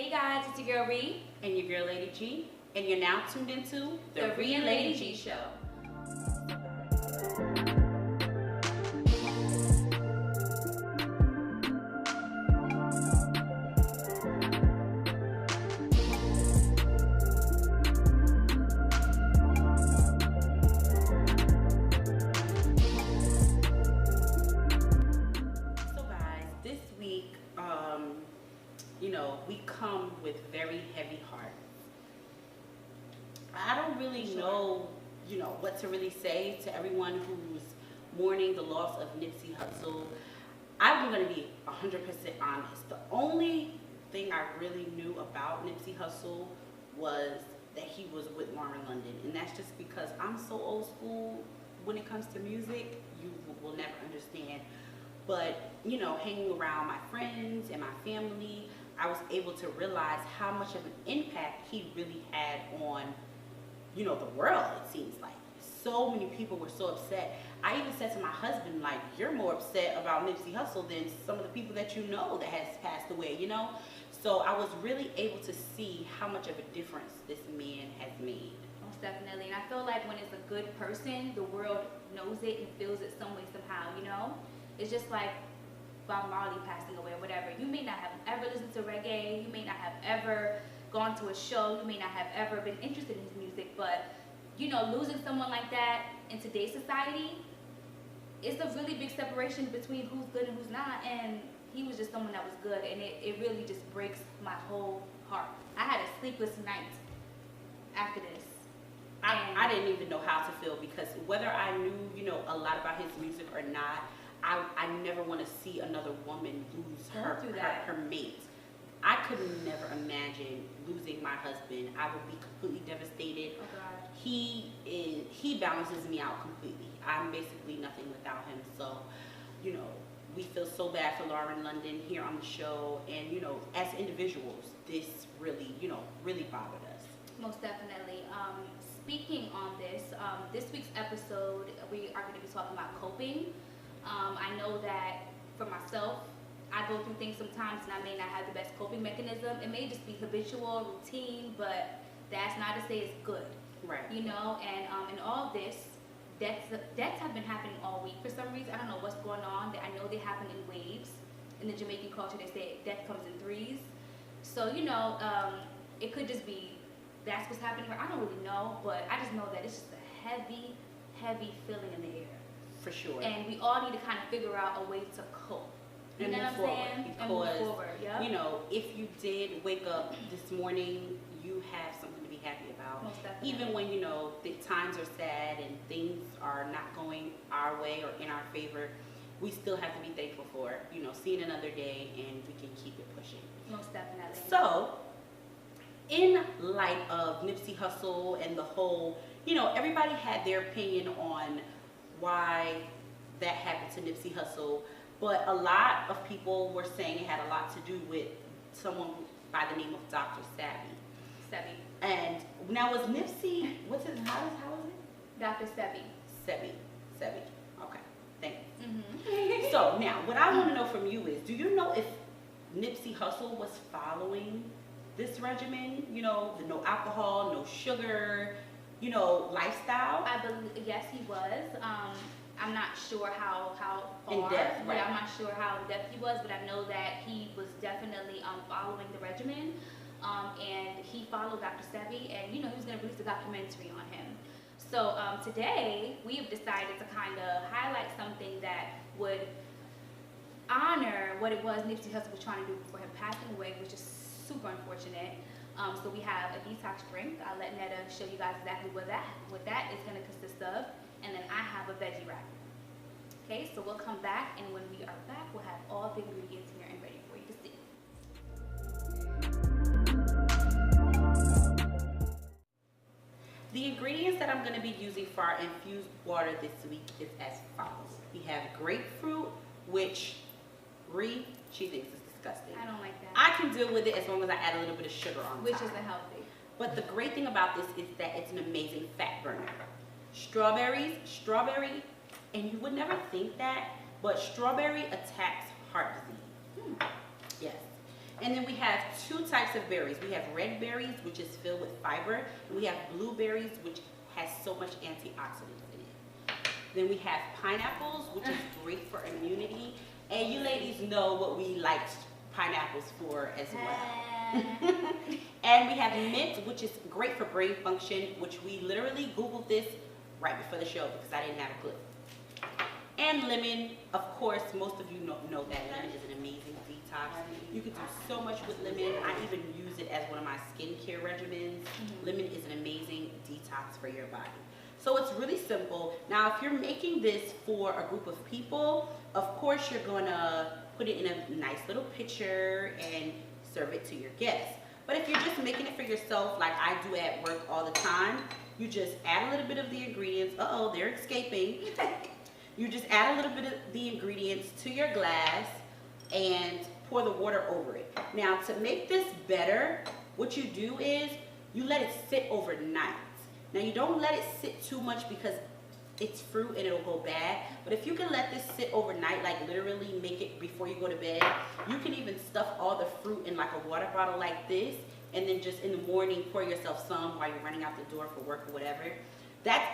Hey guys, it's your girl Rhi. And your girl Lady G. And you're now tuned into the Rhi Lady G Show. So guys, this week, we come with very heavy hearts. I don't really know, what to really say to everyone who's mourning the loss of Nipsey Hussle. I'm going to be 100% honest. The only thing I really knew about Nipsey Hussle was that he was with Lauren London. And that's just because I'm so old school when it comes to music, you will never understand. But, hanging around my friends and my family, I was able to realize how much of an impact he really had on, the world, it seems like. So many people were so upset. I even said to my husband, like, you're more upset about Nipsey Hussle than some of the people that you know that has passed away, So I was really able to see how much of a difference this man has made. Most definitely. And I feel like when it's a good person, the world knows it and feels it some way, somehow, It's just like Bob Marley passing away or whatever. You may not have ever listened to reggae. You may not have ever gone to a show. You may not have ever been interested in his music. But, losing someone like that in today's society, it's a really big separation between who's good and who's not. And he was just someone that was good. And it really just breaks my whole heart. I had a sleepless night after this. I didn't even know how to feel, because whether I knew, a lot about his music or not, I never want to see another woman lose her mate. I could never imagine losing my husband. I would be completely devastated. Oh God. He balances me out completely. I'm basically nothing without him. So, we feel so bad for Lauren London here on the show, and as individuals, this really, really bothered us. Most definitely. Speaking on this week's episode, we are going to be talking about coping. I know that for myself, I go through things sometimes and I may not have the best coping mechanism. It may just be habitual, routine, but that's not to say it's good. Right. And in all this, deaths have been happening all week for some reason. I don't know what's going on. I know they happen in waves. In the Jamaican culture, they say death comes in threes. So, it could just be that's what's happening here. I don't really know, but I just know that it's just a heavy, heavy feeling in the air. For sure. And we all need to kind of figure out a way to cope. You know what I'm saying? And move forward. Yep. If you did wake up this morning, you have something to be happy about. Most definitely. Even when, the times are sad and things are not going our way or in our favor, we still have to be thankful for, seeing another day, and we can keep it pushing. Most definitely. So, in light of Nipsey Hussle and the whole, everybody had their opinion on why that happened to Nipsey Hussle, but a lot of people were saying it had a lot to do with someone by the name of Dr. Sebi. And now was Nipsey, how is it? Dr. Sebi. Sebi. Okay, thanks. Mm-hmm. So now, what I want to know from you is, do you know if Nipsey Hussle was following this regimen, the no alcohol, no sugar, lifestyle? I believe, yes, he was. I'm not sure how far in depth, right? Yeah, I'm not sure how in depth he was, but I know that he was definitely following the regimen, and he followed Dr. Sebi, and he was going to release a documentary on him. So today we have decided to kind of highlight something that would honor what it was Nipsey Hussle was trying to do before him passing away, which is super unfortunate. So we have a detox drink. I'll let Netta show you guys exactly what that is going to consist of, and then I have a veggie wrap. Okay, so we'll come back, and when we are back, we'll have all the ingredients here and ready for you to see. The ingredients that I'm going to be using for our infused water this week is as follows. We have grapefruit, which Rhi, she thinks is disgusting. I don't like that. I can deal with it as long as I add a little bit of sugar on top. Which isn't healthy. But the great thing about this is that it's an amazing fat burner. Strawberry, and you would never think that, but strawberry attacks heart disease. Yes. And then we have two types of berries. We have red berries, which is filled with fiber. And we have blueberries, which has so much antioxidants in it. Then we have pineapples, which is great for immunity. And you ladies know what we like pineapples for as well. And we have mint, which is great for brain function, which we literally Googled this right before the show because I didn't have a clue. And lemon, of course, most of you know that lemon is an amazing detox. You can do so much with lemon. I even use it as one of my skincare regimens. Lemon is an amazing detox for your body. So it's really simple. Now, if you're making this for a group of people, of course you're gonna put it in a nice little pitcher and serve it to your guests. But if you're just making it for yourself, like I do at work all the time, you just add a little bit of the ingredients. Uh-oh, they're escaping. You just add a little bit of the ingredients to your glass and pour the water over it. Now, to make this better, what you do is you let it sit overnight. Now, you don't let it sit too much because it's fruit and it'll go bad. But if you can let this sit overnight, like literally make it before you go to bed, you can even stuff all the fruit in like a water bottle like this, and then just in the morning pour yourself some while you're running out the door for work or whatever.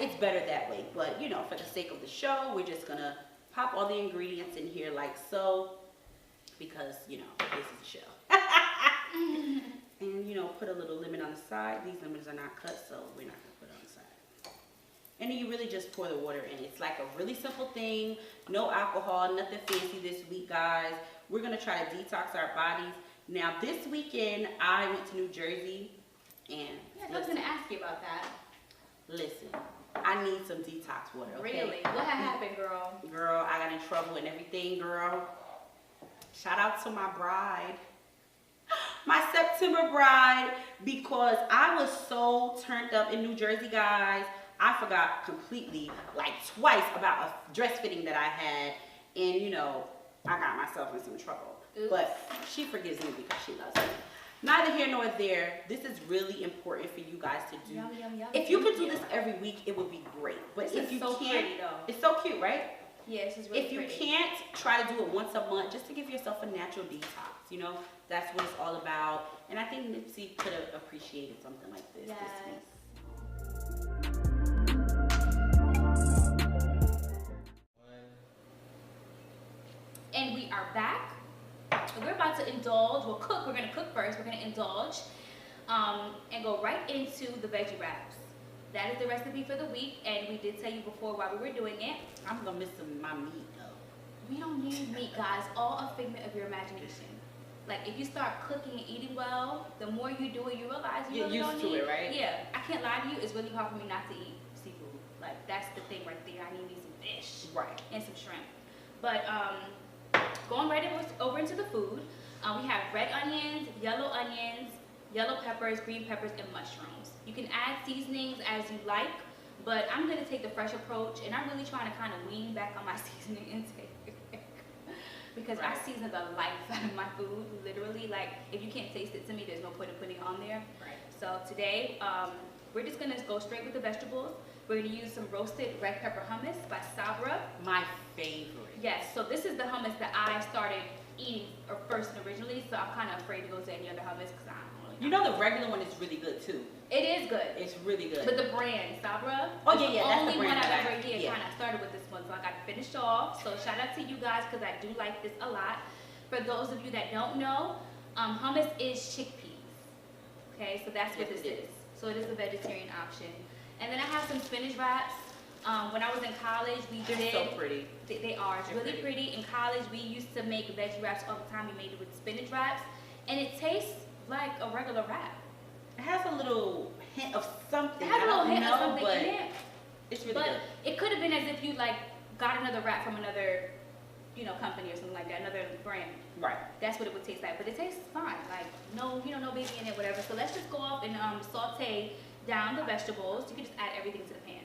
It's better that way. But you know, for the sake of the show, we're just gonna pop all the ingredients in here like so, because you know, this is a show. And you know, put a little lemon on the side. These lemons are not cut, so we're not gonna put it on the side. And then you really just pour the water in. It's like a really simple thing. No alcohol, nothing fancy this week, guys. We're gonna try to detox our bodies. Now, this weekend, I went to New Jersey, and yeah, I was gonna ask you about that. Listen, I need some detox water, okay? Really? What happened, girl? Girl, I got in trouble and everything, girl. Shout out to my bride. My September bride, because I was so turned up in New Jersey, guys. I forgot completely, like twice, about a dress fitting that I had. And, you know, I got myself in some trouble. Oops. But she forgives me because she loves me. Neither here nor there. This is really important for you guys to do. Yum, yum, yum. If you could do this every week, it would be great. But this if you so can't, pretty, though. it's so cute, right? Yeah, this is really If you pretty. can't, try to do it once a month just to give yourself a natural detox. You know, that's what it's all about. And I think Nipsey could have appreciated something like this Yes. this week. And we are back. We're about to indulge. We'll cook. We're gonna cook first. We're gonna indulge, and go right into the veggie wraps. That is the recipe for the week, and we did tell you before while we were doing it. I'm gonna miss some of my meat though. We don't need meat, guys. All a figment of your imagination. Like if you start cooking and eating well, the more you do it, you realize you really don't need. Get used to it, right? Yeah, I can't lie to you. It's really hard for me not to eat seafood. Like that's the thing right there. I need me some fish, right, and some shrimp. But going right over into the food, we have red onions, yellow peppers, green peppers, and mushrooms. You can add seasonings as you like, but I'm going to take the fresh approach, and I'm really trying to kind of wean back on my seasoning intake. Because right. I season the life out of my food, literally. Like, if you can't taste it to me, there's no point in putting it on there. Right. So today, we're just going to go straight with the vegetables. We're going to use some roasted red pepper hummus by Sabra. My favorite. Yes, so this is the hummus that I started eating first originally, so I'm kind of afraid to go to any other hummus because I don't really know. You know the regular one is really good too. It is good. It's really good. But the brand, Sabra, oh yeah, that's only the brand one I've that ever kind of started with this one, so I got to finish off. So shout out to you guys because I do like this a lot. For those of you that don't know, hummus is chickpeas. Okay, so that's what this is. So it is a vegetarian option. And then I have some spinach wraps. When I was in college, They're so pretty. They are. It's really pretty. In college, we used to make veggie wraps all the time. We made it with spinach wraps, and it tastes like a regular wrap. It has a little hint of something. It has a little hint of something but in it. It's really good. It could have been as if you like got another wrap from another, company or something like that, another brand. Right. That's what it would taste like. But it tastes fine. Like no baby in it, whatever. So let's just go off and saute down the vegetables. You can just add everything to the pan.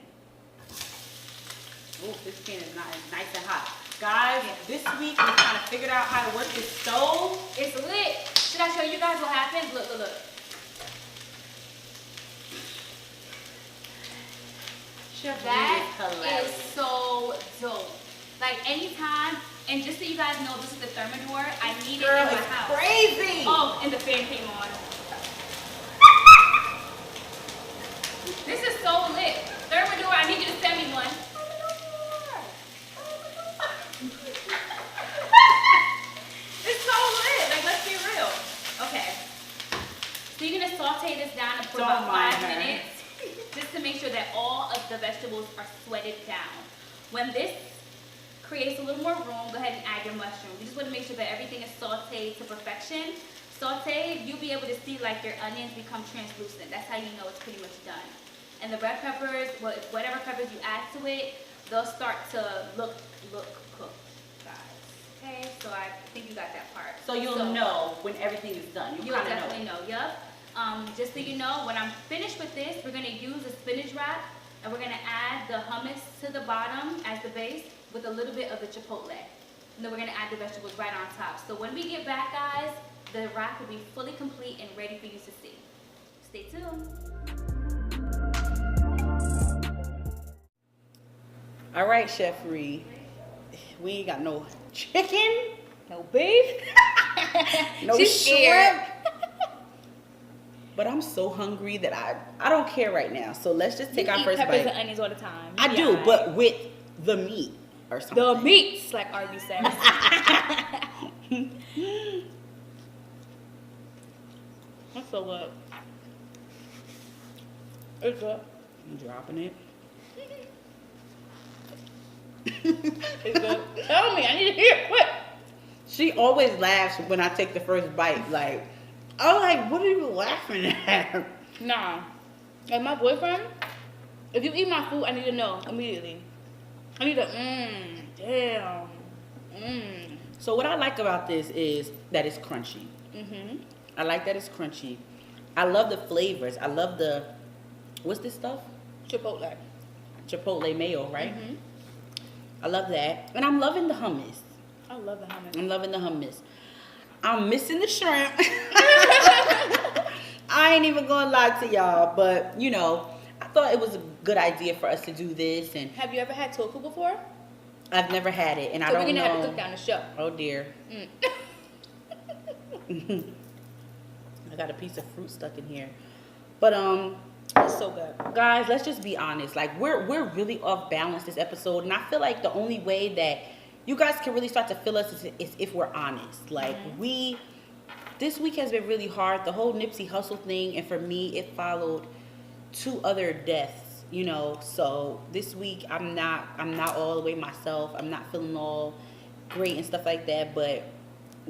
Oh, this pan is nice and hot. Guys, this week we're trying to figure out how to work this stove. It's lit. Should I show you guys what happens? Look, look, look. That is so dope. Like anytime And just so you guys know, this is the thermidor. I need it Girl, in my it's house. crazy. Oh, and the fan came on. This is so lit. Thermidor, I need you to send me one. It's so lit. Like, let's be real. Okay. So you're gonna saute this down for about 5 minutes, just to make sure that all of the vegetables are sweated down. When this creates a little more room, go ahead and add your mushrooms. You just want to make sure that everything is sauteed to perfection. Sauteed, you'll be able to see like your onions become translucent. That's how you know it's pretty much done. And the red peppers, whatever peppers you add to it, they'll start to look cooked, guys. Okay, so I think you got that part. So you'll know when everything is done. You'll definitely know. Yep. Just so you know, when I'm finished with this, we're gonna use a spinach wrap, and we're gonna add the hummus to the bottom as the base with a little bit of the chipotle. And then we're gonna add the vegetables right on top. So when we get back, guys, the wrap will be fully complete and ready for you to see. Stay tuned. All right, Chef Rhi. We ain't got no chicken, no beef, no shrimp. But I'm so hungry that I don't care right now. So let's just take our first bite. You eat peppers and onions all the time. I do, but with the meat or something. The meats, like Arby says. That's so good. It's good. I'm dropping it. It's good. Tell me, I need to hear it quick. She always laughs when I take the first bite. Like, I'm like, what are you laughing at? Nah. Like my boyfriend, if you eat my food, I need to know immediately. I need to, damn. So what I like about this is that it's crunchy. Mm-hmm. I like that it's crunchy. I love the flavors. I love the, what's this stuff? Chipotle. Chipotle mayo, right? Mm-hmm. I love that. And I'm loving the hummus. I love the hummus. I'm loving the hummus. I'm missing the shrimp. I ain't even gonna lie to y'all, but you know, I thought it was a good idea for us to do this. And have you ever had tofu before? I've never had it, and so I don't know. We're gonna have to cook down the show. Oh dear. I got a piece of fruit stuck in here, but it's so good. Guys, let's just be honest. Like we're really off balance this episode, and I feel like the only way that you guys can really start to feel us is if we're honest. Like this week has been really hard. The whole Nipsey Hussle thing, and for me, it followed 2 other deaths. You know, so this week I'm not all the way myself. I'm not feeling all great and stuff like that. But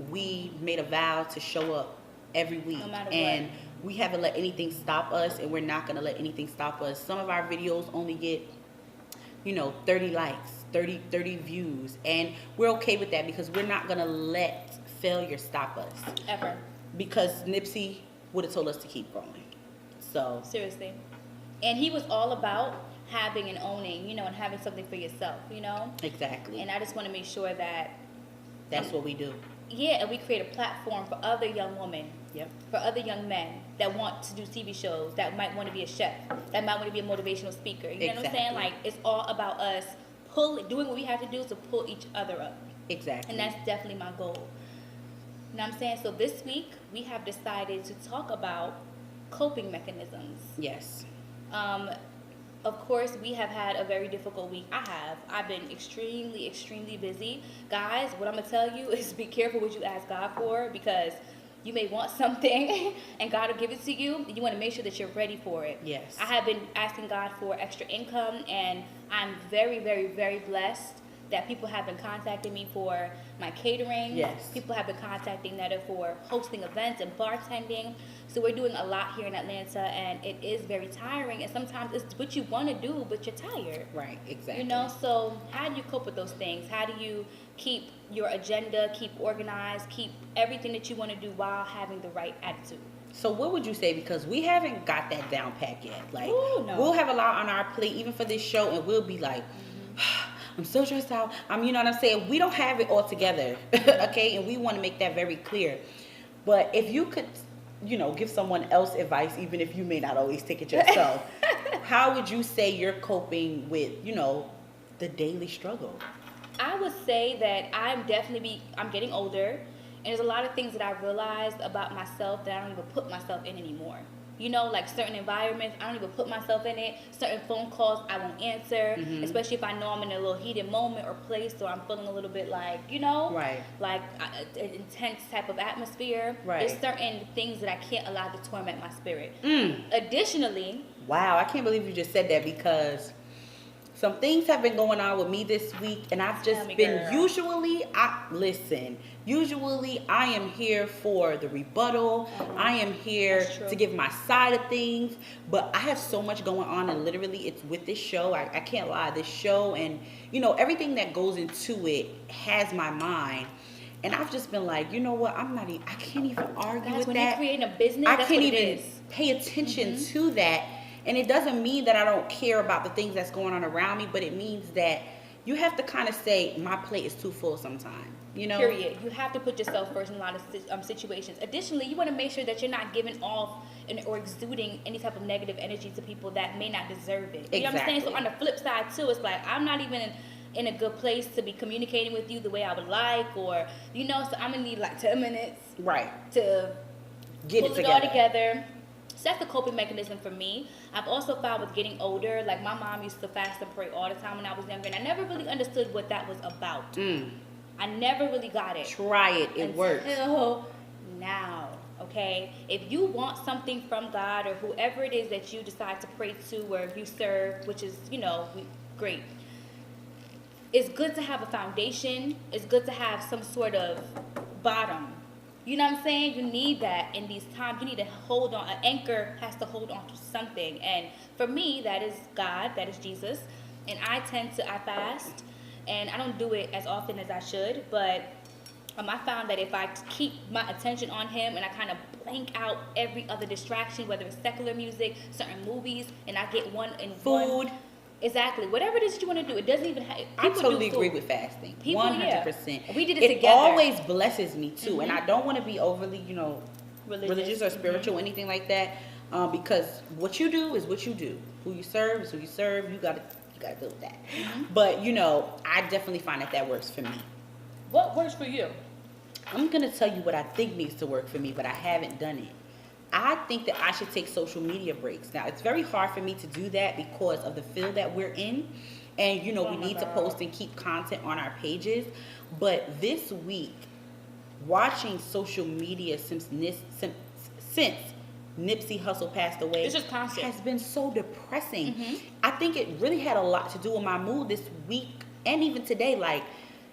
we made a vow to show up every week, no matter and what. We haven't let anything stop us, and we're not gonna let anything stop us. Some of our videos only get, 30 likes, 30 views, and we're okay with that because we're not gonna let failure stop us. Ever. Because Nipsey would have told us to keep going. So seriously. And he was all about having and owning, and having something for yourself, Exactly. And I just want to make sure that that's what we do. Yeah, and we create a platform for other young women. Yep. For other young men that want to do TV shows, that might want to be a chef, that might want to be a motivational speaker. You know what I'm saying? Like, it's all about us doing what we have to do to pull each other up. Exactly. And that's definitely my goal. You know what I'm saying? So this week, we have decided to talk about coping mechanisms. Yes. Of course, we have had a very difficult week. I've been extremely, extremely busy. Guys, what I'm going to tell you is be careful what you ask God for, because you may want something and God will give it to you. You want to make sure that you're ready for it. Yes. I have been asking God for extra income, and I'm very, very, very blessed that people have been contacting me for my catering. Yes. People have been contacting Netta for hosting events and bartending. So we're doing a lot here in Atlanta, and it is very tiring. And sometimes it's what you want to do, but you're tired. Right, exactly. So how do you cope with those things? How do you keep your agenda, keep organized, keep everything that you want to do while having the right attitude? So what would you say? Because we haven't got that down pat yet. Like, Ooh, no. We'll have a lot on our plate, even for this show, and we'll be like, I'm so stressed out. You know what I'm saying? We don't have it all together, okay? And we want to make that very clear. But if you could, give someone else advice, even if you may not always take it yourself, how would you say you're coping with, the daily struggle? I would say that I'm getting older, and there's a lot of things that I realized about myself that I don't even put myself in anymore. You know, like certain environments, I don't even put myself in it. Certain phone calls, I won't answer, especially if I know I'm in a little heated moment or place, or I'm feeling a little bit like, you know, like an intense type of atmosphere. Right. There's certain things that I can't allow to torment my spirit. Additionally, wow, I can't believe you just said that, because some things have been going on with me this week, and I've just been, usually I am here for the rebuttal. I am here to give my side of things, but I have so much going on, and literally it's with this show. I can't lie, this show, and you know, everything that goes into it has my mind. And I've just been like, you know what, I can't even argue with when that. you're creating a business, I that's can't what it even is. pay attention to that. And it doesn't mean that I don't care about the things that's going on around me, but it means that you have to kind of say, my plate is too full sometimes, you know? Period. You have to put yourself first in a lot of situations. Additionally, you want to make sure that you're not giving off or exuding any type of negative energy to people that may not deserve it. You know what I'm saying? So on the flip side too, it's like, I'm not even in a good place to be communicating with you the way I would like, or, you know, so I'm going to need like 10 minutes to get pull it all together. So that's the coping mechanism for me. I've also found with getting older, like my mom used to fast and pray all the time when I was younger, and I never really understood what that was about. I never really got it. Try it, it works. Until now, okay? If you want something from God or whoever it is that you decide to pray to or you serve, which is, you know, great. It's good to have a foundation. It's good to have some sort of bottom. You know what I'm saying? You need that in these times. You need to hold on. An anchor has to hold on to something. And for me, that is God. That is Jesus. And I fast. And I don't do it as often as I should. But I found that if I keep my attention on Him and I kind of blank out every other distraction, whether it's secular music, certain movies, and I get food. Exactly. Whatever it is that you want to do, it doesn't even have... I totally agree with fasting. 100%. We did it together. It always blesses me too. And I don't want to be overly, you know, religious or spiritual or anything like that. Because what you do is what you do. Who you serve is who you serve. You gotta deal with that. But, you know, I definitely find that works for me. What works for you? I'm going to tell you what I think needs to work for me, but I haven't done it. I think that I should take social media breaks. Now, it's very hard for me to do that because of the field that we're in. And, you know, we need to post and keep content on our pages. But this week, watching social media since Nipsey Hussle passed away, it's just constant, has been so depressing. I think it really had a lot to do with my mood this week and even today. Like,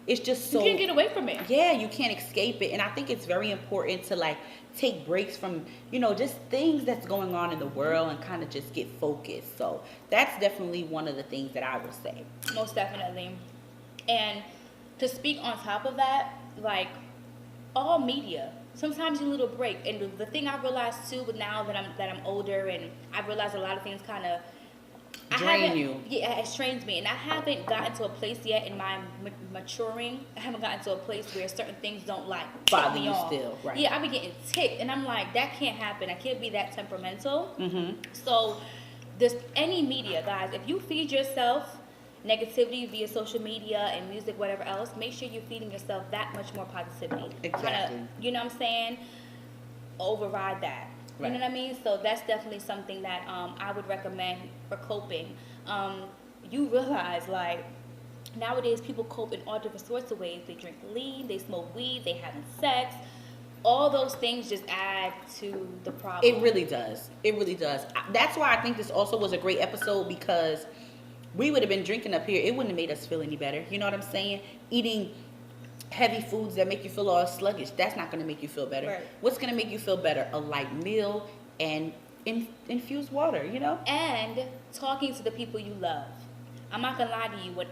it's just so... You can't get away from it. Yeah, you can't escape it. And I think it's very important to, like, take breaks from, you know, just things that's going on in the world and kind of just get focused. So that's definitely one of the things that I would say. Most definitely. And to speak on top of that, like, all media, sometimes you need a little break. And the thing I realized too, but now that I'm older and I realize a lot of things kind of drain you. Yeah, it strains me. And I haven't gotten to a place yet in my maturing. I haven't gotten to a place where certain things don't like bother you still, right? Yeah, I be getting ticked, and I'm like, that can't happen. I can't be that temperamental. So, there's any media, guys. If you feed yourself negativity via social media and music, whatever else, make sure you're feeding yourself that much more positivity. Exactly. You know what I'm saying? Override that. You know what I mean? So that's definitely something that I would recommend for coping. You realize, like, nowadays people cope in all different sorts of ways. They drink lean, they smoke weed, they having sex. All those things just add to the problem. It really does. It really does. That's why I think this also was a great episode, because we would have been drinking up here. It wouldn't have made us feel any better. You know what I'm saying? Eating heavy foods that make you feel all sluggish, that's not going to make you feel better. Right. What's going to make you feel better? A light meal and infused water, you know? And talking to the people you love. I'm not going to lie to you. When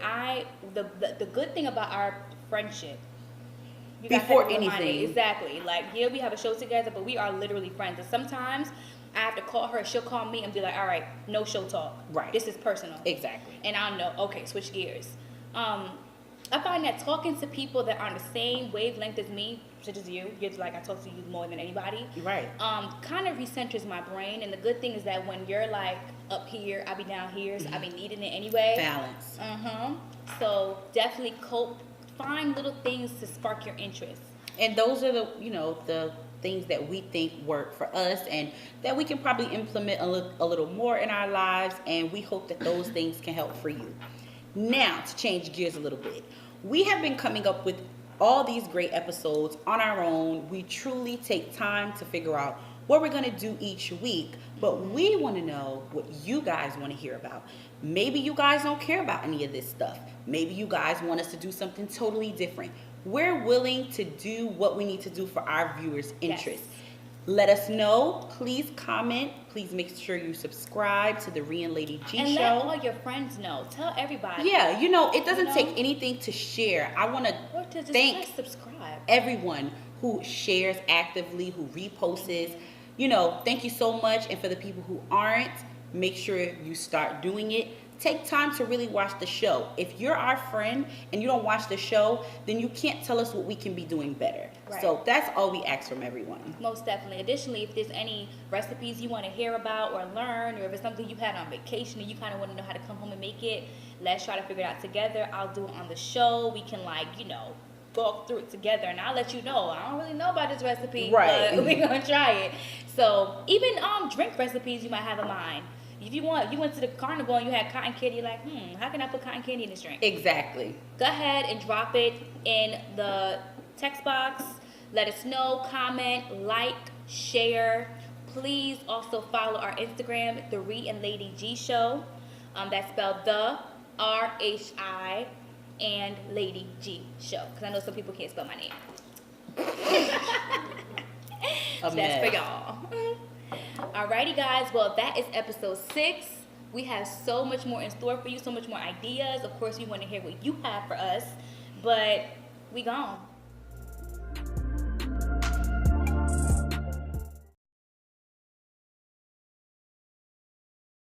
the good thing about our friendship, you before anything. Exactly. Like, yeah, we have a show together, but we are literally friends. And sometimes I have to call her, she'll call me and be like, all right, no show talk. Right. This is personal. Exactly. And I'll know, okay, switch gears. I find that talking to people that are on the same wavelength as me, such as you, you're like, I talk to you more than anybody. Right. Kind of recenters my brain. And the good thing is that when you're like up here, I'll be down here, so I'll be needing it anyway. Balance. So definitely cope find little things to spark your interest. And those are the things that we think work for us and that we can probably implement a little more in our lives, and we hope that those things can help for you. Now, to change gears a little bit, we have been coming up with all these great episodes on our own. We truly take time to figure out what we're going to do each week, but we want to know what you guys want to hear about. Maybe you guys don't care about any of this stuff. Maybe you guys want us to do something totally different. We're willing to do what we need to do for our viewers' interest. Yes. Let us know. Please comment. Please make sure you subscribe to the Rhi Lady G and show. And let all your friends know. Tell everybody. Yeah, it doesn't take anything to share. I want to thank subscribe. Everyone who shares actively, who reposts. Thank you so much. And for the people who aren't, make sure you start doing it. Take time to really watch the show. If you're our friend and you don't watch the show, then you can't tell us what we can be doing better. Right. So that's all we ask from everyone. Most definitely. Additionally, if there's any recipes you want to hear about or learn, or if it's something you had on vacation and you kind of want to know how to come home and make it, let's try to figure it out together. I'll do it on the show. We can walk through it together, and I'll let you know. I don't really know about this recipe, right, but we're going to try it. So even drink recipes you might have in mind. If you went to the carnival and you had cotton candy, you're like, how can I put cotton candy in this drink? Exactly. Go ahead and drop it in the text box. Let us know, comment, like, share. Please also follow our Instagram, the Rhi and Lady G Show. That's spelled the R-H-I and Lady G Show. Because I know some people can't spell my name. So that's for y'all. Alrighty, guys. Well, that is episode 6. We have so much more in store for you, so much more ideas. Of course, we want to hear what you have for us, but we gone.